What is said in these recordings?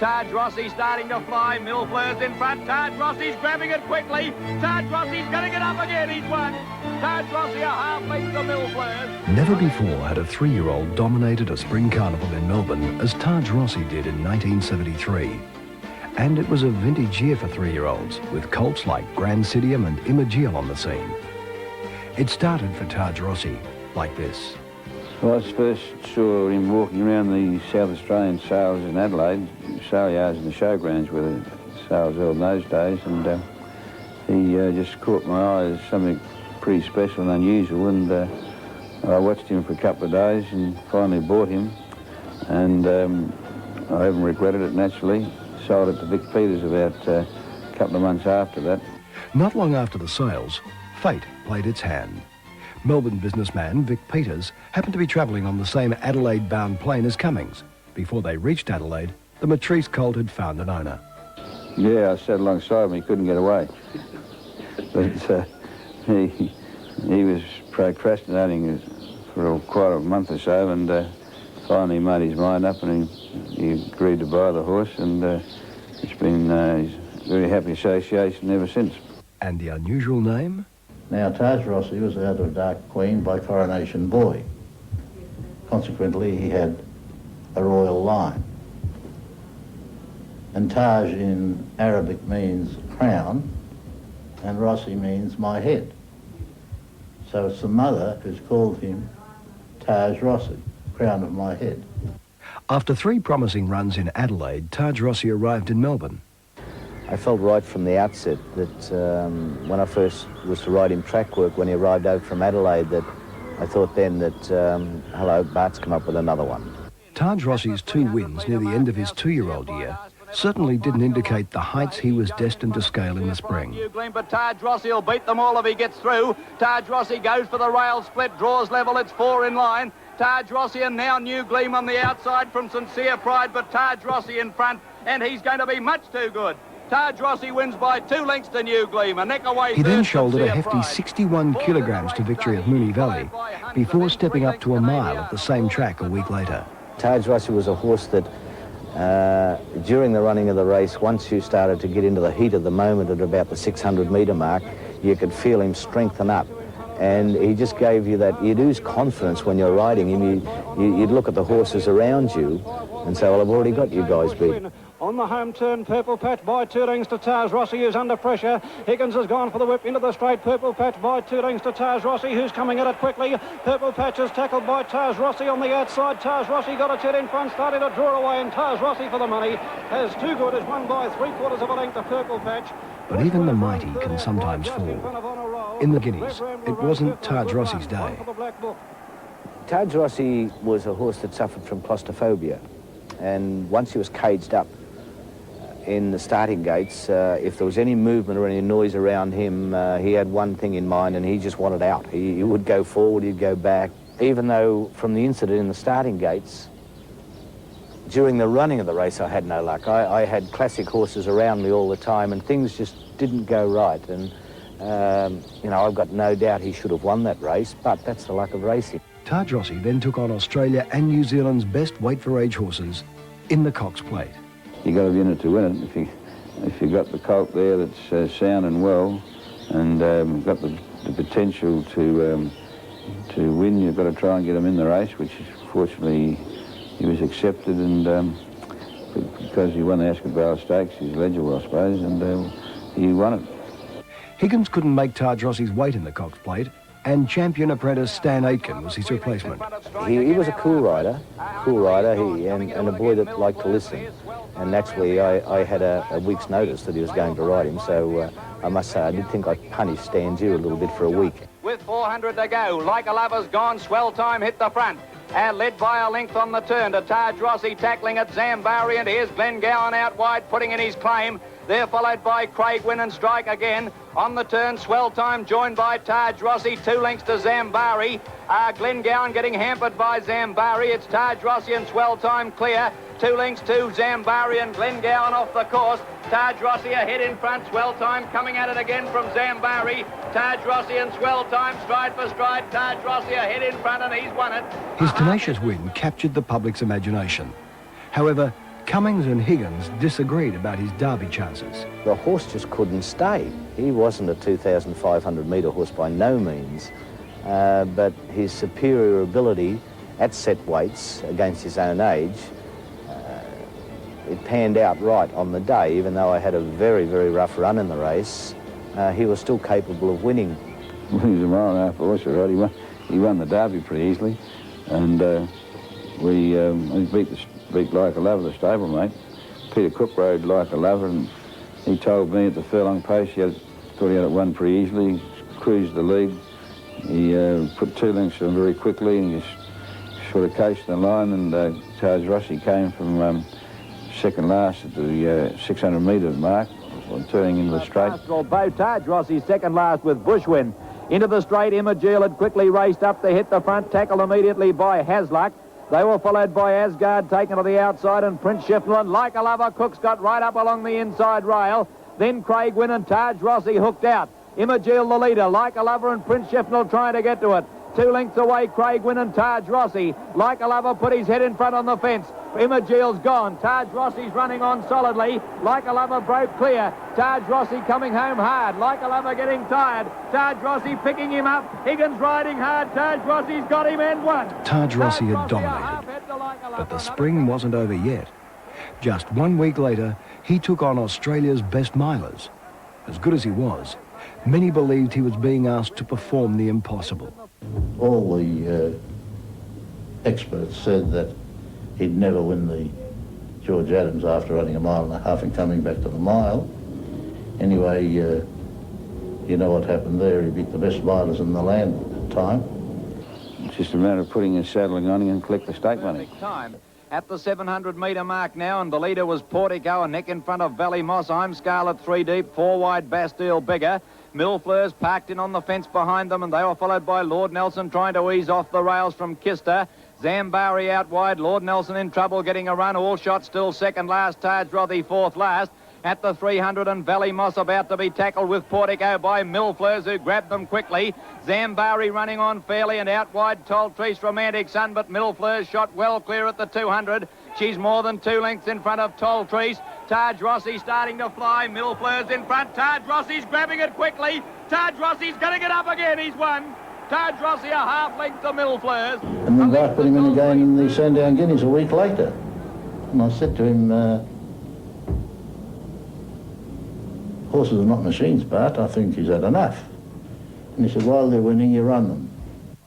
Taj Rossi starting to fly. Millfleur's in front. Taj Rossi's grabbing it quickly. Taj Rossi's going to get up again. He's won. Taj Rossi a half length to Millfleur's. Never before had a 3-year-old dominated a spring carnival in Melbourne as Taj Rossi did in 1973. And it was a vintage year for 3-year-olds, with colts like Grand Sidium and Imagiel on the scene. It started for Taj Rossi like this. Well, I first saw him walking around the South Australian sales in Adelaide, sale yards and the showgrounds where the sales held in those days, and he just caught my eye as something pretty special and unusual, and I watched him for a couple of days and finally bought him, and I haven't regretted it naturally. Sold it to Vic Peters about a couple of months after that. Not long after the sales, fate played its hand. Melbourne businessman Vic Peters happened to be travelling on the same Adelaide-bound plane as Cummings. Before they reached Adelaide, the Matrice colt had found an owner. Yeah, I sat alongside him, he couldn't get away. But he was procrastinating for quite a month or so, and finally made his mind up, and he agreed to buy the horse, and it's been a very happy association ever since. And the unusual name? Now, Taj Rossi was out of Dark Queen by Coronation Boy. Consequently, he had a royal line. And Taj in Arabic means crown, and Rossi means my head. So it's the mother who's called him Taj Rossi, crown of my head. After 3 promising runs in Adelaide, Taj Rossi arrived in Melbourne. I felt right from the outset that when I first was to ride him track work, when he arrived over from Adelaide, that I thought then that, hello, Bart's come up with another one. Taj Rossi's 2 wins near the end of his 2-year-old year certainly didn't indicate the heights he was destined to scale in the spring. But Taj Rossi will beat them all if he gets through. Taj Rossi goes for the rail split, draws level, it's 4 in line. Taj Rossi and now New Gleam on the outside from Sincere Pride, but Taj Rossi in front, and he's going to be much too good. Taj Rossi wins by 2 lengths to New Gleam, a neck away. He then shouldered a hefty 61 kilograms to victory at Moonee Valley before stepping up to a mile at the same track a week later. Taj Rossi was a horse that during the running of the race, once you started to get into the heat of the moment at about the 600-metre mark, you could feel him strengthen up. And he just gave you that, you'd ooze confidence when you're riding him. You'd look at the horses around you and say, well, I've already got you guys beat. On the home turn, Purple Patch by 2 lengths to Taj Rossi, who's under pressure. Higgins has gone for the whip into the straight. Purple Patch by 2 lengths to Taj Rossi, who's coming at it quickly. Purple Patch is tackled by Taj Rossi on the outside. Taj Rossi got a turn in front, starting to draw away, and Taj Rossi for the money has 2 good, has won by 3/4 of a length to Purple Patch. But even the mighty can sometimes fall. In the Guineas, it wasn't Taj Rossi's day. Taj Rossi was a horse that suffered from claustrophobia, and once he was caged up in the starting gates, if there was any movement or any noise around him, he had one thing in mind, and he just wanted out. He would go forward, he'd go back. Even though from the incident in the starting gates, during the running of the race, I had no luck. I had classic horses around me all the time, and things just didn't go right. And, you know, I've got no doubt he should have won that race, but that's the luck of racing. Taj Rossi then took on Australia and New Zealand's best weight-for-age horses in the Cox Plate. You got to be in it to win it. If you got the colt there that's sound and well, and got the potential to win, you've got to try and get him in the race, which fortunately he was accepted, and because he won the Ascot Vale Stakes, he's eligible, I suppose, and he won it. Higgins couldn't make Taj Rossi's weight in the Cox Plate, and champion apprentice Stan Aitken was his replacement. He was a cool rider, and a boy that liked to listen. And naturally, I had a week's notice that he was going to ride him, so I must say I did think I punished Stan Gill a little bit for a week. With 400 to go, Like a Lover's gone, Swell Time hit the front. And led by a length on the turn to Taj Rossi tackling at Zambari, and here's Glenn Gowan out wide putting in his claim. They're followed by Craig Win and Strike again. On the turn, Swell Time joined by Taj Rossi, 2 lengths to Zambari. Glenn Gowan getting hampered by Zambari. It's Taj Rossi and Swell Time clear. 2 lengths to Zambari and Glenn Gowan off the course. Taj Rossi ahead in front, Swell Time coming at it again from Zambari. Taj Rossi and Swell Time stride for stride. Taj Rossi ahead in front, and he's won it. His tenacious win captured the public's imagination. However, Cummings and Higgins disagreed about his Derby chances. The horse just couldn't stay. He wasn't a 2,500 metre horse by no means, but his superior ability at set weights against his own age, it panned out right on the day. Even though I had a very, very rough run in the race, he was still capable of winning. He was a mile and a half horse, all right. He won the Derby pretty easily, and we beat Like a Lover, the stablemate. Peter Cook rode Like a Lover, and he told me at the furlong pace thought he had it won pretty easily. Cruised the lead. He put 2 lengths on very quickly, and just sort of cased the line. And Taj Rossi came from second last at the 600 metre mark, turning into the straight. Both Taj Rossi second last with Bushwin. Into the straight, Imogil had quickly raced up to hit the front, tackled immediately by Hasluck. They were followed by Asgard, taken to the outside, and Prince Shifnal. Like a Lover, Cook's got right up along the inside rail. Then Craig Wynn and Taj Rossi hooked out. Imogil the leader, Like a Lover and Prince Shifnal trying to get to it. 2 lengths away, Craig Wynn and Taj Rossi. Like a Lover put his head in front on the fence. Imogil's gone. Taj Rossi's running on solidly. Like a Lover broke clear. Taj Rossi coming home hard. Like a Lover getting tired. Taj Rossi picking him up. Higgins riding hard. Taj Rossi's got him and won. Taj Rossi had dominated, but the spring wasn't over yet. Just 1 week later, he took on Australia's best milers. As good as he was, many believed he was being asked to perform the impossible. All the experts said that he'd never win the George Adams after running a mile and a half and coming back to the mile. Anyway, you know what happened there. He beat the best milers in the land at the time. It's just a matter of putting his saddling on and collect the stake money. Time at the 700 metre mark now, and the leader was Portico, a neck in front of Valley Moss. I'm Scarlet 3 deep, 4 wide Bastille Bigger. Millfleurs parked in on the fence behind them, and they were followed by Lord Nelson trying to ease off the rails from Kister. Zambari out wide, Lord Nelson in trouble getting a run. All shot still second last, Taj Rossi fourth last. At the 300 and Valley Moss about to be tackled with Portico by Millfleurs, who grabbed them quickly. Zambari running on fairly, and out wide Toltrease Romantic Sun, but Millfleurs shot well clear at the 200. She's more than 2 lengths in front of Toltrease. Taj Rossi starting to fly. Millfleurs in front. Taj Rossi's grabbing it quickly. Taj Rossi's going to get up again. He's won. Taj Rossi a half length to Millfleurs. And then I put him in again in the Sandown Guineas a week later. And I said to him, horses are not machines, Bart. I think he's had enough. And he said, while they're winning, you run them.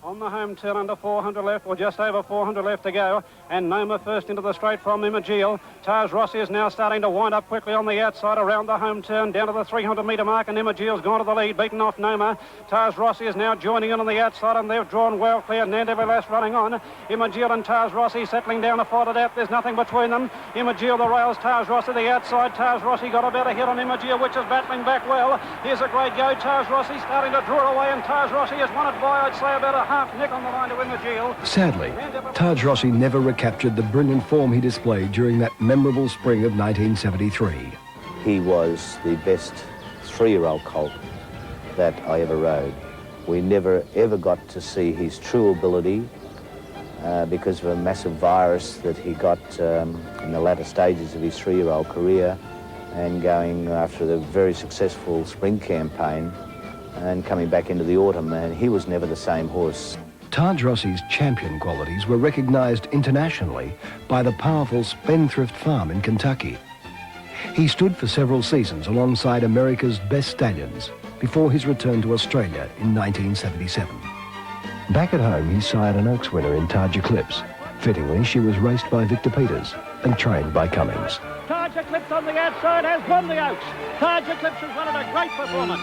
On the home turn, under 400 left, or just over 400 left to go, and Noma first into the straight from Imogil. Taj Rossi is now starting to wind up quickly on the outside around the home turn, down to the 300 metre mark, and Imogil's gone to the lead, beaten off Noma. Taj Rossi is now joining in on the outside, and they've drawn well clear. Nandavilas running on. Imogil and Taj Rossi settling down to fight it out. There's nothing between them. Imogil the rails, Taj Rossi the outside. Taj Rossi got about a hit on Imogil, which is battling back well. Here's a great go. Taj Rossi starting to draw away, and Taj Rossi has won it by, I'd say, about a half nick on the line to Imogil. Sadly, Taj Rossi never recaptured the brilliant form he displayed during that memorable spring of 1973. He was the best 3-year-old colt that I ever rode. We never ever got to see his true ability because of a massive virus that he got in the latter stages of his 3-year-old career, and going after the very successful spring campaign and coming back into the autumn, and he was never the same horse. Taj Rossi's champion qualities were recognised internationally by the powerful Spendthrift Farm in Kentucky. He stood for several seasons alongside America's best stallions before his return to Australia in 1977. Back at home, he sired an Oaks winner in Taj Eclipse. Fittingly, she was raced by Victor Peters and trained by Cummings. Taj Eclipse on the outside has won the Oaks. Taj Eclipse has won it a great performance.